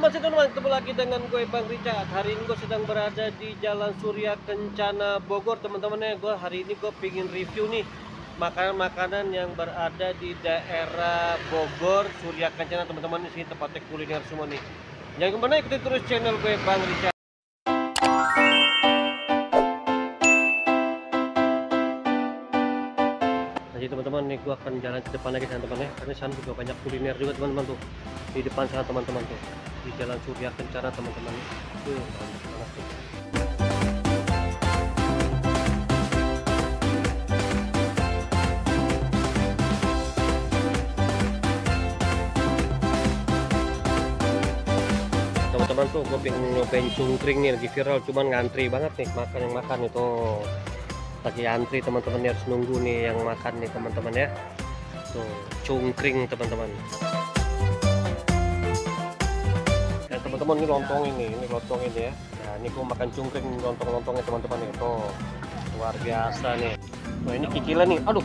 masih teman-teman, ketemu lagi dengan gue Bang Richard. Hari ini gue sedang berada di Jalan Surya Kencana Bogor teman-teman. Gue hari ini gue pengen review nih makanan-makanan yang berada di daerah Bogor Surya Kencana teman-teman. Di sini tempatnya kuliner semua nih. Jangan kemana, ikuti terus channel gue Bang Richard. Jadi teman-teman nih gue akan jalan ke depan lagi teman-teman ya, karena sana juga banyak kuliner juga teman-teman tuh di depan sana teman-teman tuh di Jalan Surya Kencana teman-teman tuh banyak banget tuh. Teman-teman tuh gue pengen nyobain cungkring nih, lagi viral cuman ngantri banget nih makan yang makan itu. Lagi antri teman-teman, harus nunggu nih yang makan nih teman-teman ya. Tuh cungkring teman-teman ya teman-teman. Ini lontong ini lontong ini ya. Nah ini gua makan cungkring, lontongnya teman-teman ya. Tuh luar biasa nih. Wah ini kikilan nih, aduh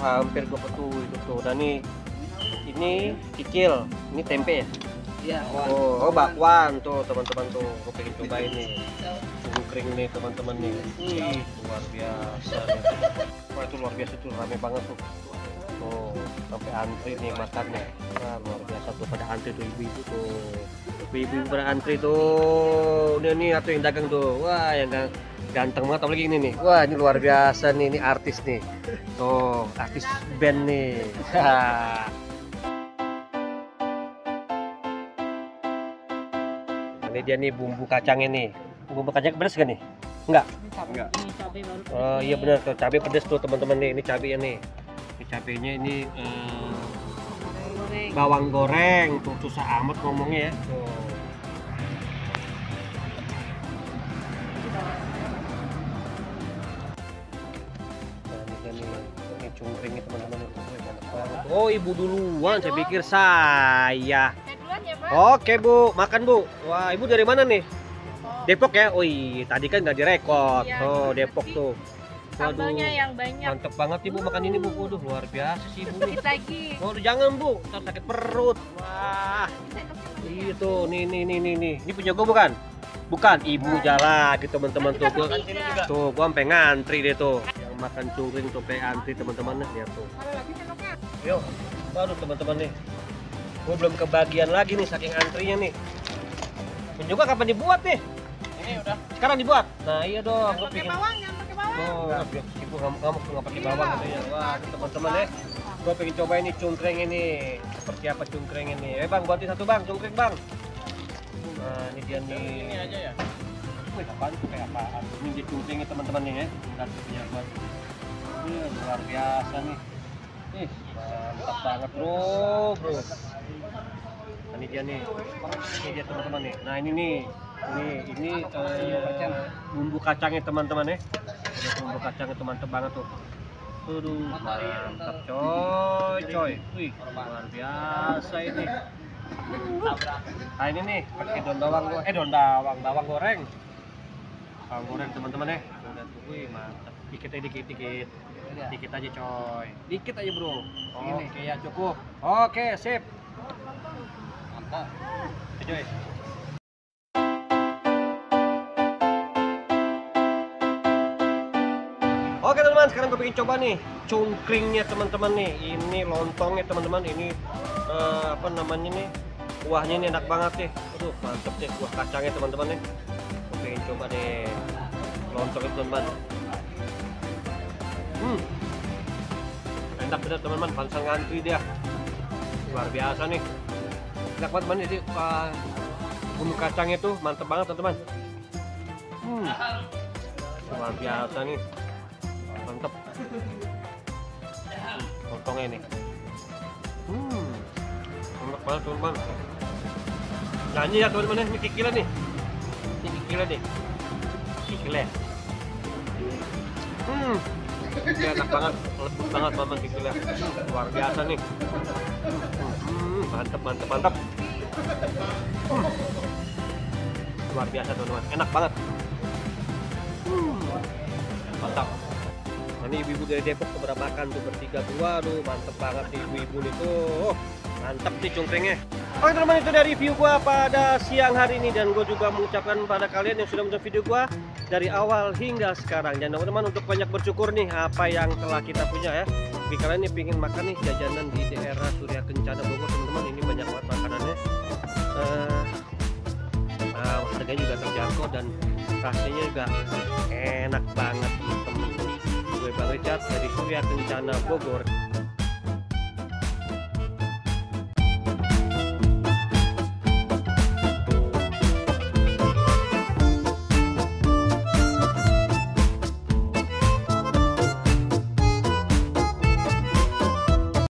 hampir gua petuh itu tuh. Dan nih ini kikil, ini tempe ya. Iya. Oh bakwan tuh teman-teman tuh, gue pengen cobain nih cungkring nih teman-teman nih. Luar biasa nih. Wah itu luar biasa tuh, rame banget tuh. Oh sampai antri nih makannya. Wah luar biasa tuh, pada antri tuh ibu-ibu tuh. Ibu-ibu pada antri tuh. Ini atau yang dagang tuh. Wah yang ganteng banget apalagi ini nih. Wah ini luar biasa nih, ini artis nih. Tuh artis band nih. Ini dia nih bumbu kacangnya nih. Bumbu kacangnya pedas gak nih? Enggak? Enggak. Ini cabai baru. Oh iya benar tuh, cabai pedas tuh teman-teman nih. Ini cabainya nih. Ini cabainya ini bawang goreng. Tuh susah amat ngomongnya ya. Tuh. Nah, ini dia nih. Ini cungkringnya teman-teman. Oh ibu duluan, saya pikir saya. Oke Bu, makan Bu. Wah ibu dari mana nih? Depok ya? Oh iya, tadi kan nggak direkod. Iya, Oh Depok tuh. Sambalnya yang banyak. Mantep banget ibu makan ini Bu. Waduh luar biasa sih Bu nih. Sedikit lagi. Oh jangan Bu, ntar sakit perut. Wah. Itu nih. Ini punya gua bukan? Bukan, ibu jalan gitu teman-teman tuh. Gua sampai ngantri deh tuh. Yang makan cungkring tuh sampai antri teman-teman lihat tuh. Yuk, baru teman-teman nih. Gue belum kebagian lagi nih saking antrinya nih. Dan juga kapan dibuat nih? Ini udah. Sekarang dibuat. Nah iya dong. Gue Pakai pengen. bawang, jangan pakai bawang. Oh, ibu nggak pakai bawang katanya. Wah teman-teman ya. Gue pengen coba ini cungkring ini. Seperti apa cungkring ini? Bang, buatin satu bang, cungkring bang. Nah ini dia nih. Ini aja ya. Wih apaan tuh, kayak apaan? Ini dia cungkringnya teman-teman nih ya. Bentar punya buat. Luar biasa nih. Mantap banget bro. Ini dia nih, teman-teman nih. Nah ini nih, ini bumbu kacangnya teman-teman ya. Ini bumbu kacangnya mantap banget tuh. Aduh, mantap coy. Wih, luar biasa ini. Nah ini nih, pakai bawang goreng. Bawang goreng teman-teman ya. Wih, mantap. Dikit aja coy. Dikit aja bro. Oke ya cukup. Oke sip. Mantap. Coy. Oke teman-teman, sekarang gue pengen coba nih cungkringnya teman-teman nih. Ini lontongnya teman-teman. Ini apa namanya nih? Kuahnya ini enak banget nih. Aduh mantep deh kuah kacangnya teman-teman nih. Gue pengen coba deh lontong itu teman-teman. Enak bener teman-teman, panjang ngantri dia. Luar biasa nih. Enak banget teman, jadi bumbu kacangnya tuh mantep banget teman-teman. Luar biasa nih. Mantep. Lontongnya nih. Enak banget teman-teman. Nyanyi ya teman-teman, ini kikilan nih. Ini kikilan nih. Kikilan. Ini enak banget, lembut banget teman-teman kikilnya. Luar biasa nih. Mantap. Luar biasa teman-teman, enak banget. Mantap. Nah, ini ibu-ibu dari Depok beberapa makan tuh bertiga tuh. Waduh mantep banget nih ibu-ibu nih tuh. Mantap nih cungkringnya. Oke teman-teman, itu dari review gua pada siang hari ini, dan gue juga mengucapkan pada kalian yang sudah menonton video gua dari awal hingga sekarang. Dan teman-teman untuk banyak bersyukur nih apa yang telah kita punya ya. Bagi kalian yang pengen makan nih jajanan di daerah Surya Kencana Bogor, teman-teman, ini banyak banget makanannya. Harganya juga terjangkau dan rasanya juga enak banget teman-teman. Gue Bang Richard dari Surya Kencana Bogor.